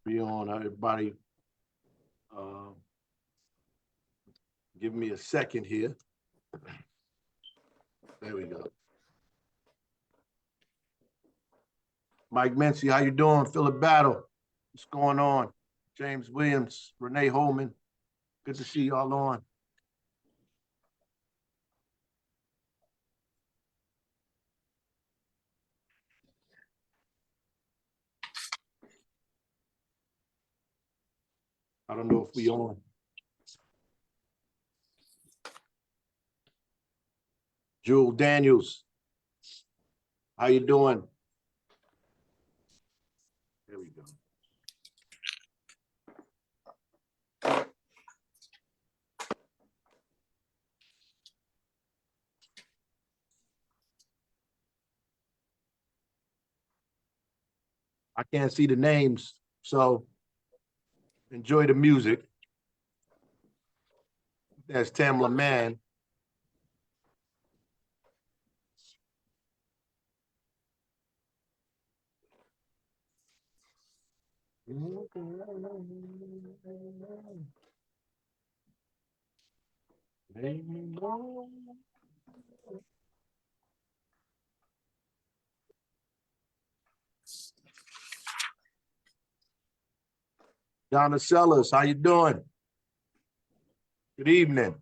Be on, everybody. Give me a second here. There we go. Mike Mincy, how you doing? Philip Battle, what's going on? James Williams, Renee Holman, good to see y'all on. I don't know if we on. Jewel Daniels, how you doing? There we go. I can't see the names, so enjoy the music. There's Tamla Mann. Donna Sellers, how you doing? Good evening.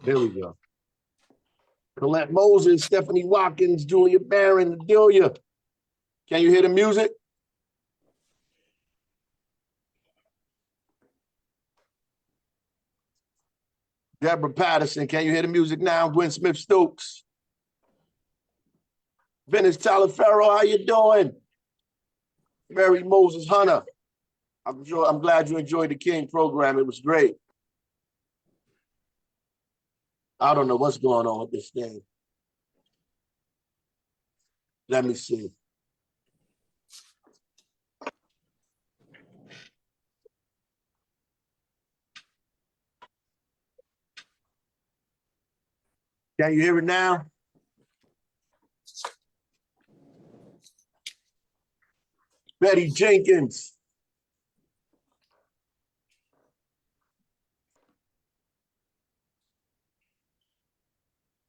There we go. Colette Moses, Stephanie Watkins, Julia Barron, Adelia. Can you hear the music? Deborah Patterson, can you hear the music now? Gwen Smith-Stokes. Vintage Talaferro, how you doing? Mary Moses Hunter. I'm glad you enjoyed the King program. It was great. I don't know what's going on with this thing. Let me see. Can you hear it now? Betty Jenkins.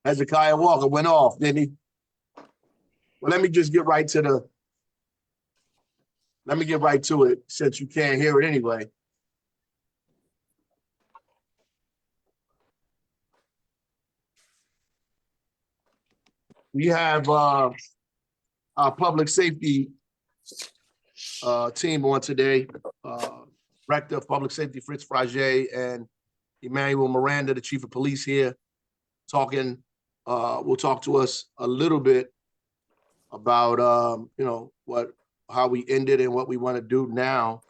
Hezekiah Walker went off, didn't he? Well, let me just get right to it since you can't hear it anyway. We have our public safety team on today. Director of Public Safety, Fritz Fragé, and Emmanuel Miranda, the Chief of Police here, talking. Will talk to us a little bit about how we ended and what we want to do now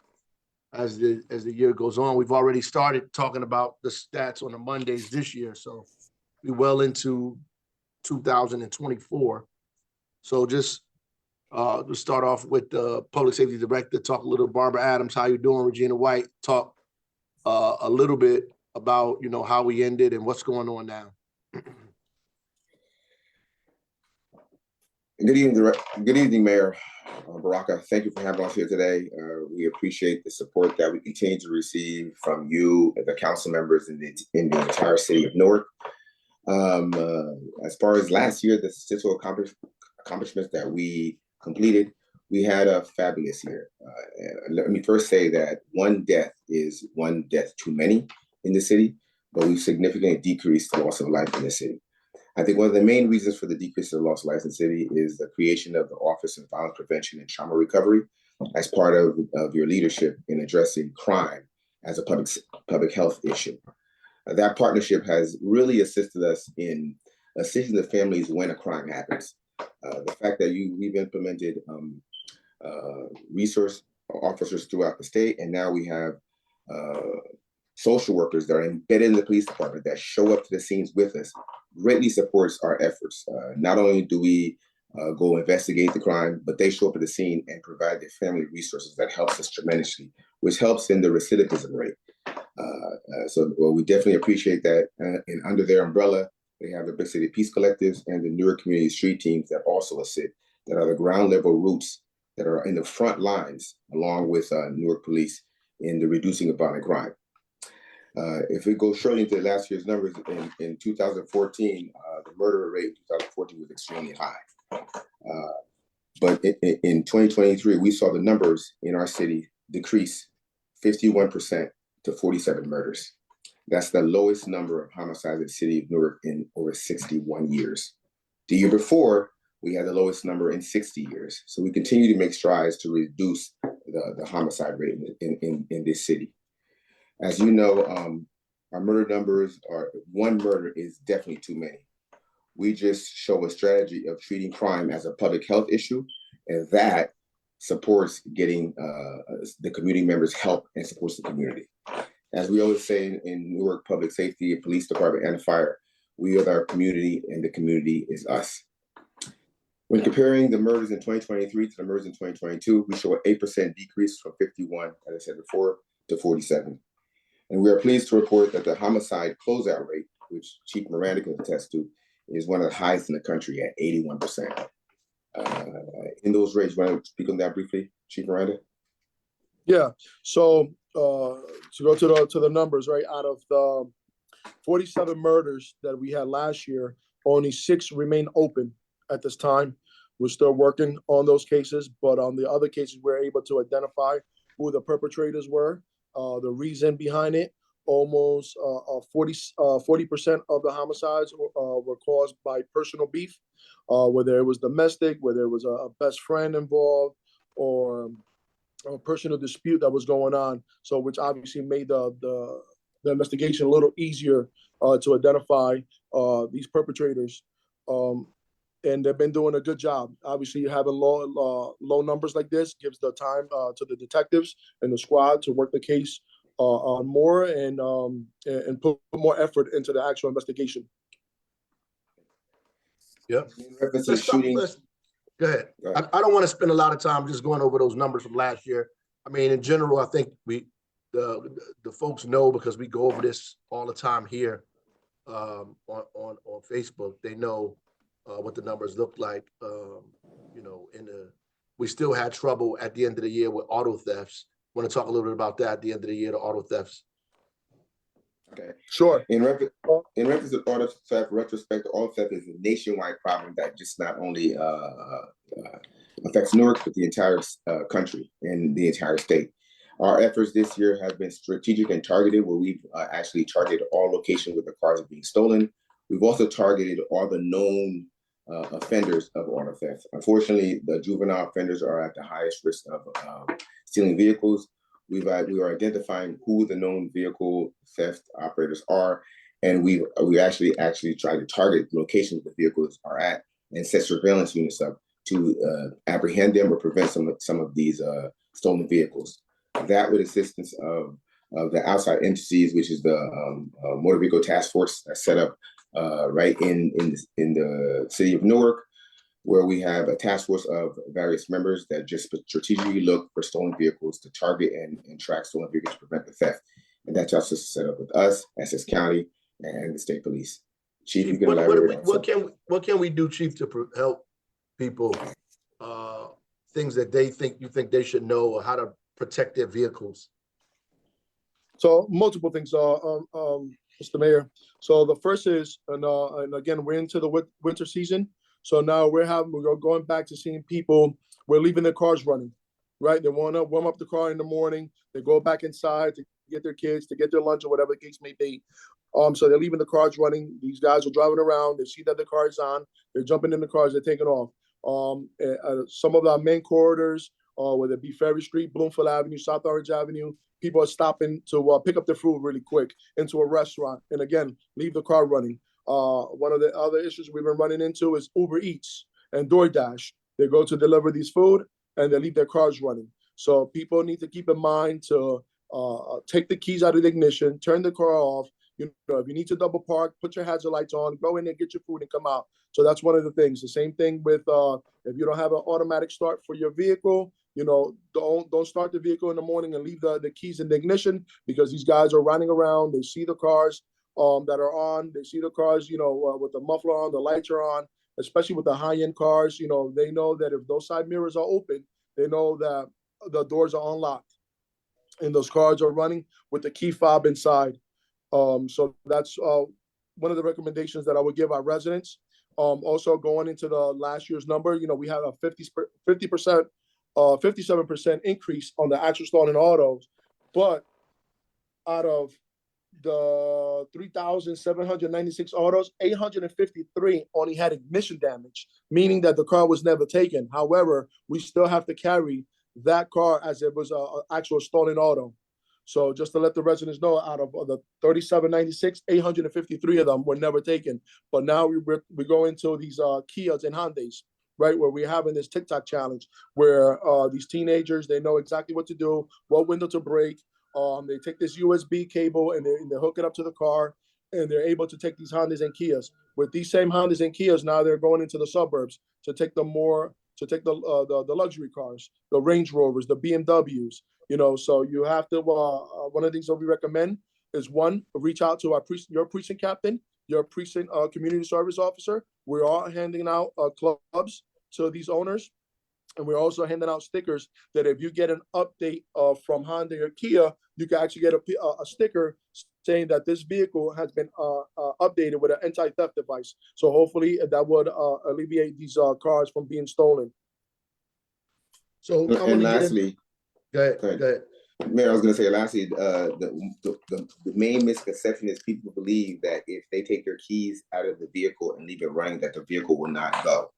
as the year goes on. We've already started talking about the stats on the Mondays this year, so we're well into 2024. So just to start off with the Public Safety Director, talk a little. Barbara Adams, how you doing? Regina White, talk a little bit about how we ended and what's going on now. Good evening, Mayor Baraka. Thank you for having us here today. We appreciate the support that we continue to receive from you, the council members in the entire city of Newark. As far as last year, the statistical accomplishments that we completed, we had a fabulous year. Let me first say that one death is one death too many in the city, but we've significantly decreased the loss of life in the city. I think one of the main reasons for the decrease in loss of life in the city is the creation of the Office of Violence Prevention and Trauma Recovery as part of your leadership in addressing crime as a public health issue. That partnership has really assisted us in assisting the families when a crime happens. The fact that we've implemented resource officers throughout the state, and now we have social workers that are embedded in the police department that show up to the scenes with us, greatly supports our efforts. Not only do we go investigate the crime, but they show up at the scene and provide their family resources that helps us tremendously, which helps in the recidivism rate. So we definitely appreciate that. And under their umbrella, they have the Big City Peace Collectives and the Newark Community Street Teams that also assist, that are the ground level roots that are in the front lines, along with Newark Police in the reducing of violent crime. If we go shortly into last year's numbers, in 2014, the murder rate in 2014 was extremely high. But in 2023, we saw the numbers in our city decrease 51% to 47 murders. That's the lowest number of homicides in the city of Newark in over 61 years. The year before, we had the lowest number in 60 years. So we continue to make strides to reduce the homicide rate in this city. As you know, our murder numbers one murder is definitely too many. We just show a strategy of treating crime as a public health issue, and that supports getting the community members help and supports the community. As we always say in Newark Public Safety, Police Department, and Fire, we are our community, and the community is us. When comparing the murders in 2023 to the murders in 2022, we show an 8% decrease from 51, as I said before, to 47. And we are pleased to report that the homicide closeout rate, which Chief Miranda can attest to, is one of the highest in the country at 81%. In those rates, you want to speak on that briefly, Chief Miranda? Yeah. So to go to the numbers, right? Out of the 47 murders that we had last year, only 6 remain open at this time. We're still working on those cases, but on the other cases, we're able to identify who the perpetrators were. The reason behind it, almost 40% of the homicides were caused by personal beef, whether it was domestic, whether it was a best friend involved, or a personal dispute that was going on. So, which obviously made the investigation a little easier to identify these perpetrators. And they've been doing a good job. Obviously, having low numbers like this gives the time to the detectives and the squad to work the case more and put more effort into the actual investigation. Yep. Go ahead. I don't want to spend a lot of time just going over those numbers from last year. I mean, in general, I think the folks know, because we go over this all the time here on Facebook. They know what the numbers look like. You know, we still had trouble at the end of the year with auto thefts. Want to talk a little bit about that at the end of the year, the auto thefts? Okay, sure. In reference to auto theft, auto theft is a nationwide problem that just not only affects Newark, but the entire country and the entire state. Our efforts this year have been strategic and targeted, where we've actually targeted all locations where the cars are being stolen. We've also targeted all the known offenders of auto theft. Unfortunately, the juvenile offenders are at the highest risk of stealing vehicles. We are identifying who the known vehicle theft operators are, and we actually try to target the locations the vehicles are at and set surveillance units up to apprehend them or prevent some of these stolen vehicles. That with assistance of the outside entities, which is the Motor Vehicle Task Force that's set up right in the city of Newark, where we have a task force of various members that just strategically look for stolen vehicles to target and track stolen vehicles to prevent the theft. And that's also set up with us, Essex County, and the state police. Chief, you can elaborate. What can we do, Chief, to help people things that you think they should know, or how to protect their vehicles? So multiple things, Mr. Mayor. So the first is, and again, we're into the winter season. So now we're going back to seeing people, we're leaving their cars running, right? They want to warm up the car in the morning. They go back inside to get their kids, to get their lunch, or whatever the case may be. So they're leaving the cars running. These guys are driving around. They see that the car is on. They're jumping in the cars. They're taking off. Some of our main corridors, whether it be Ferry Street, Bloomfield Avenue, South Orange Avenue, people are stopping to pick up their food really quick into a restaurant, and again, leave the car running. One of the other issues we've been running into is Uber Eats and DoorDash. They go to deliver these food and they leave their cars running. So people need to keep in mind to take the keys out of the ignition, turn the car off. You know, if you need to double park, put your hazard lights on, go in there, get your food, and come out. So that's one of the things. The same thing with if you don't have an automatic start for your vehicle, you know, don't start the vehicle in the morning and leave the keys in the ignition, because these guys are running around. They see the cars that are on. They see the cars, you know, with the muffler on, the lights are on, especially with the high-end cars. You know, they know that if those side mirrors are open, they know that the doors are unlocked and those cars are running with the key fob inside. So that's one of the recommendations that I would give our residents. Also going into the last year's number, you know, we had a 50%, 57% increase on the actual stolen autos, but out of the 3,796 autos, 853 only had ignition damage, meaning that the car was never taken. However, we still have to carry that car as it was an actual stolen auto. So just to let the residents know, out of the 3,796, 853 of them were never taken. But now we go into these Kias and Hyundais, right, where we're having this TikTok challenge, where these teenagers, they know exactly what to do, what window to break. They take this USB cable and they hook it up to the car, and they're able to take these Hondas and Kias. With these same Hondas and Kias, now they're going into the suburbs to take the luxury cars, the Range Rovers, the BMWs. You know, so you have to. One of the things that we recommend is, one, reach out to your precinct captain, your precinct community service officer. We're all handing out clubs to these owners, and we're also handing out stickers that if you get an update from Honda or Kia, you can actually get a sticker saying that this vehicle has been updated with an anti-theft device. So hopefully that would alleviate these cars from being stolen. So and lastly, go ahead. Mayor, I was going to say, lastly, the main misconception is people believe that if they take their keys out of the vehicle and leave it running, that the vehicle will not go.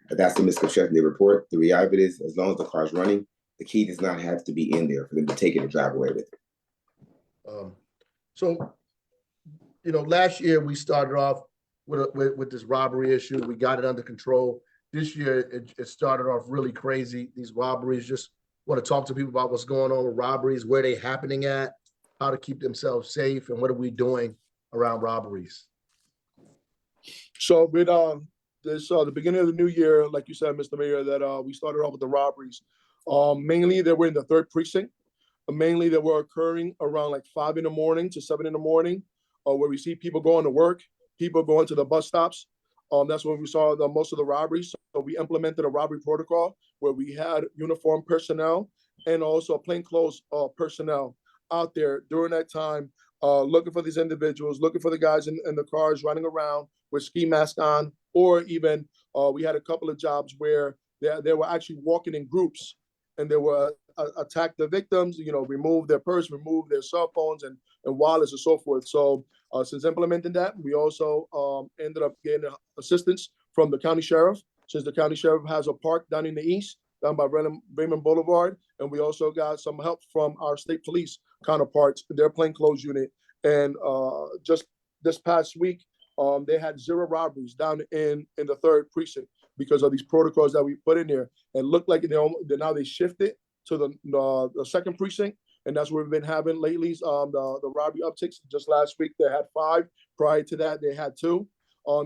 But that's the misconception they report. The reality is, as long as the car's running, the key does not have to be in there for them to take it and drive away with it. So, you know, last year we started off with this robbery issue. We got it under control. This year it started off really crazy. These robberies. Just want to talk to people about what's going on with robberies, where they happening at, how to keep themselves safe, and what are we doing around robberies. So with this the beginning of the new year, like you said, Mr. Mayor, that we started off with the robberies. Mainly they were in the 3rd precinct. Mainly they were occurring around like 5 in the morning to 7 in the morning, where we see people going to work, people going to the bus stops. That's when we saw most of the robberies. So we implemented a robbery protocol where we had uniformed personnel and also plainclothes personnel out there during that time, looking for these individuals, looking for the guys in the cars running around with ski masks on, or even we had a couple of jobs where they were actually walking in groups and they were attack the victims, you know, remove their purse, remove their cell phones and wallets and so forth. So since implementing that, we also ended up getting assistance from the county sheriff, since the county sheriff has a park down in the east, down by Raymond Boulevard. And we also got some help from our state police counterparts, their plainclothes unit. And just this past week, they had 0 robberies down in the 3rd precinct because of these protocols that we put in there. And looked like now they shifted to the 2nd precinct. And that's what we've been having lately. The robbery upticks. Just last week, they had 5. Prior to that, they had 2.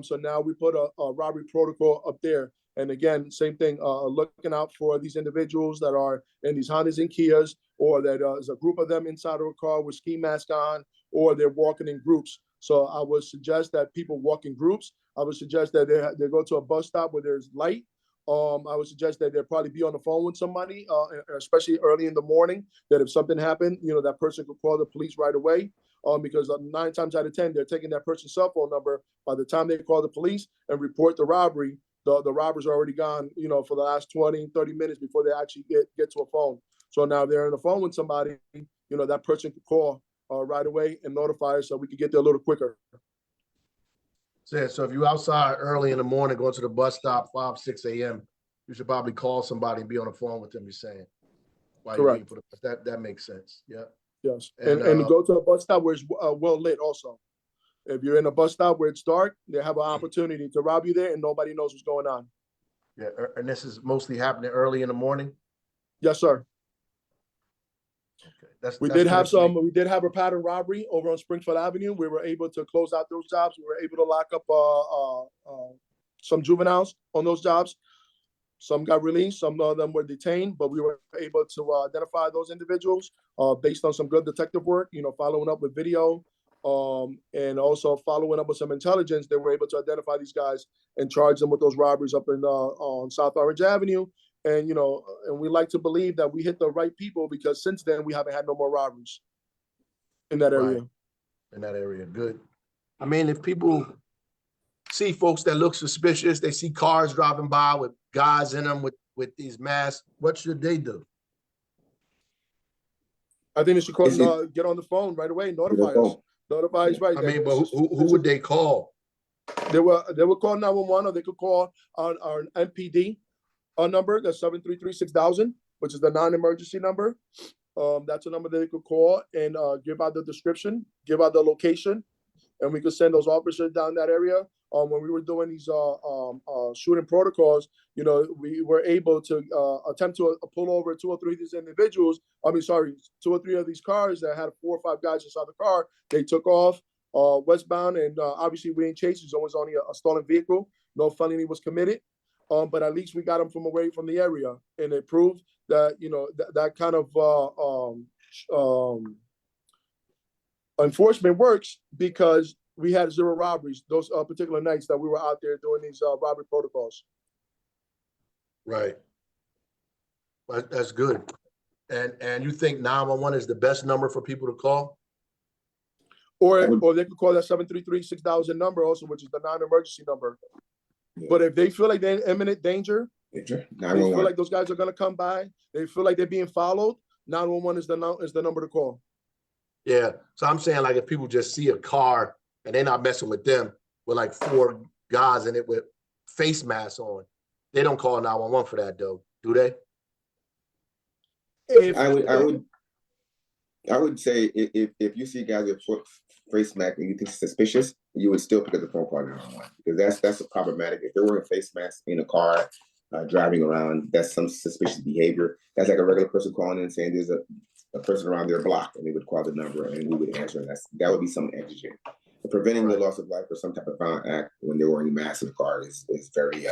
So now we put a robbery protocol up there. And again, same thing, looking out for these individuals that are in these Hondas and Kias, or that there's a group of them inside of a car with ski mask on, or they're walking in groups. So I would suggest that people walk in groups. I would suggest that they go to a bus stop where there's light, I would suggest that they'll probably be on the phone with somebody, especially early in the morning, that if something happened, that person could call the police right away. Because 9 times out of 10, they're taking that person's cell phone number. By the time they call the police and report the robbery, the robbers are already gone, for the last 20, 30 minutes before they actually get to a phone. So now they're on the phone with somebody, that person could call right away and notify us so we could get there a little quicker. So if you're outside early in the morning, going to the bus stop, 5, 6 a.m., you should probably call somebody and be on the phone with them, you're saying. Correct. That makes sense. Yeah. Yes. And go to a bus stop where it's well lit also. If you're in a bus stop where it's dark, they have an opportunity to rob you there and nobody knows what's going on. Yeah. And this is mostly happening early in the morning? Yes, sir. Okay. We did have a pattern robbery over on Springfield Avenue. We were able to close out those jobs. We were able to lock up some juveniles on those jobs. Some got released, some of them were detained, but we were able to identify those individuals based on some good detective work, following up with video and also following up with some intelligence. They were able to identify these guys and charge them with those robberies up on South Orange Avenue. And, and we like to believe that we hit the right people because since then we haven't had no more robberies in that area. Right. In that area, good. I mean, if people see folks that look suspicious, they see cars driving by with guys in them with these masks, what should they do? I think they should call, get on the phone right away, notify us. Notify us, right? I mean, but who would they call? They would call 911 or they could call our MPD number, that's 733-6000, which is the non-emergency number. That's a number that they could call and give out the description, give out the location, and we could send those officers down that area. When we were doing these shooting protocols, we were able to attempt to pull over 2 or 3 of these individuals. 2 or 3 of these cars that had 4 or 5 guys inside the car. They took off westbound, and obviously we didn't chase. It was only a stolen vehicle. No felony was committed. But at least we got them from away from the area, and it proved that that kind of enforcement works because we had 0 robberies those particular nights that we were out there doing these robbery protocols. Right. That's good. And you think 911 is the best number for people to call? Or they could call that 733-6000 number also, which is the non-emergency number. Yeah. But if they feel like they're in imminent danger, they feel like those guys are going to come by, they feel like they're being followed, 911 is the number to call. Yeah. So I'm saying, like, if people just see a car and they're not messing with them with like 4 guys in it with face masks on, they don't call 911 for that, though, do they? I would say if you see guys with face mask and you think it's suspicious, you would still pick up the phone call 911 because that's problematic. If they're wearing face masks in a car, driving around, that's some suspicious behavior. That's like a regular person calling in and saying there's a person around their block, and they would call the number and we would answer. And that would be something exigent. But preventing the loss of life or some type of violent act when they're wearing masks in the car is very.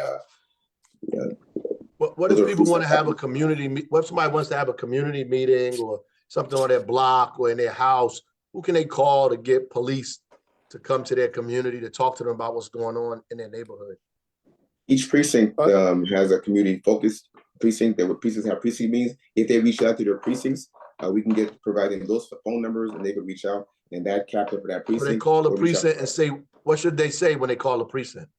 What if people want to have a community? What if somebody wants to have a community meeting or something on their block or in their house? Who can they call to get police to come to their community to talk to them about what's going on in their neighborhood? Each precinct has a community-focused precinct. Precincts have precinct meetings. If they reach out to their precincts, we can provide them those phone numbers, and they could reach out. And that captain for that precinct. They call the precinct and say, what should they say when they call the precinct?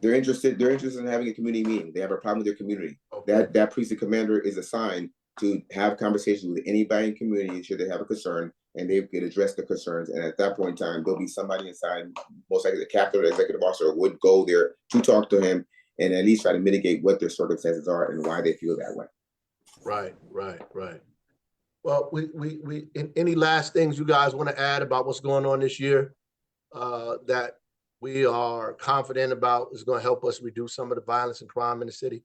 They're interested in having a community meeting. They have a problem with their community. Okay. That precinct commander is assigned to have conversations with anybody in the community should they have a concern, and they can address the concerns. And at that point in time, there'll be somebody inside, most likely the captain or the executive officer would go there to talk to him and at least try to mitigate what their circumstances are and why they feel that way. Right. Well, we any last things you guys want to add about what's going on this year that we are confident about is going to help us reduce some of the violence and crime in the city?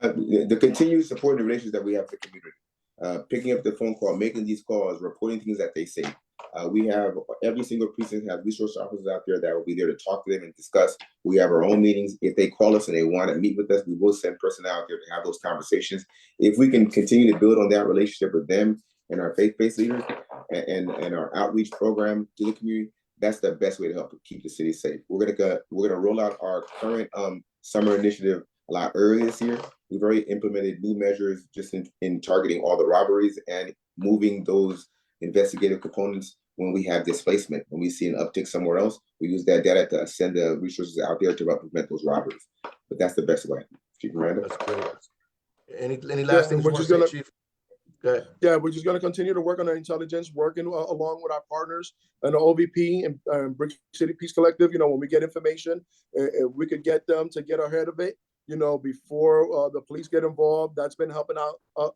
The continued support and relations that we have with the community, picking up the phone call, making these calls, reporting things that they say. We have every single precinct has resource officers out there that will be there to talk to them and discuss. We have our own meetings. If they call us and they want to meet with us, we will send personnel out there to have those conversations. If we can continue to build on that relationship with them and our faith-based leaders and our outreach program to the community, that's the best way to help keep the city safe. We're gonna roll out our current summer initiative a lot earlier this year. We've already implemented new measures just in targeting all the robberies and moving those investigative components when we have displacement. When we see an uptick somewhere else, we use that data to send the resources out there to prevent those robberies. But that's the best way. Chief Miranda? That's great. Any last things you want to say, Chief? Go ahead. Yeah, we're just going to continue to work on our intelligence, working along with our partners and the OVP and Brick City Peace Collective. You know, when we get information, if we could get them to get ahead of it, you know, before the police get involved. That's been helping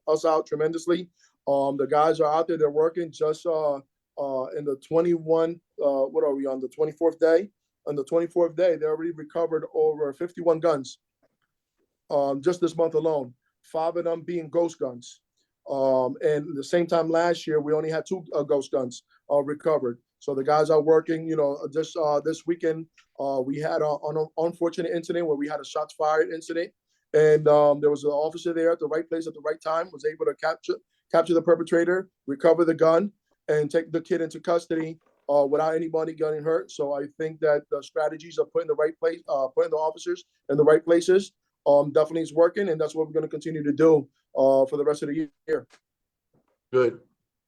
us out tremendously. The guys are out there, they're working just in the 21, what are we on, the 24th day? On the 24th day, they already recovered over 51 guns just this month alone, 5 of them being ghost guns. And the same time last year, we only had 2 ghost guns recovered. So the guys are working, you know, just this weekend, we had an unfortunate incident where we had a shots fired incident. And there was an officer there at the right place at the right time, was able to capture the perpetrator, recover the gun, and take the kid into custody without anybody getting hurt. So I think that the strategies of putting the right place, putting the officers in the right places definitely is working. And that's what we're going to continue to do for the rest of the year. Good.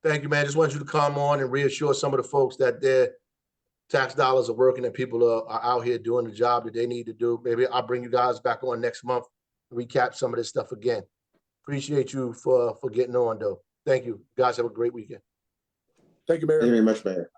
Thank you, man. Just want you to come on and reassure some of the folks that their tax dollars are working and people are out here doing the job that they need to do. Maybe I'll bring you guys back on next month and recap some of this stuff again. Appreciate you for getting on, though. Thank you. Guys, have a great weekend. Thank you, Mayor. Thank you very much, Mayor.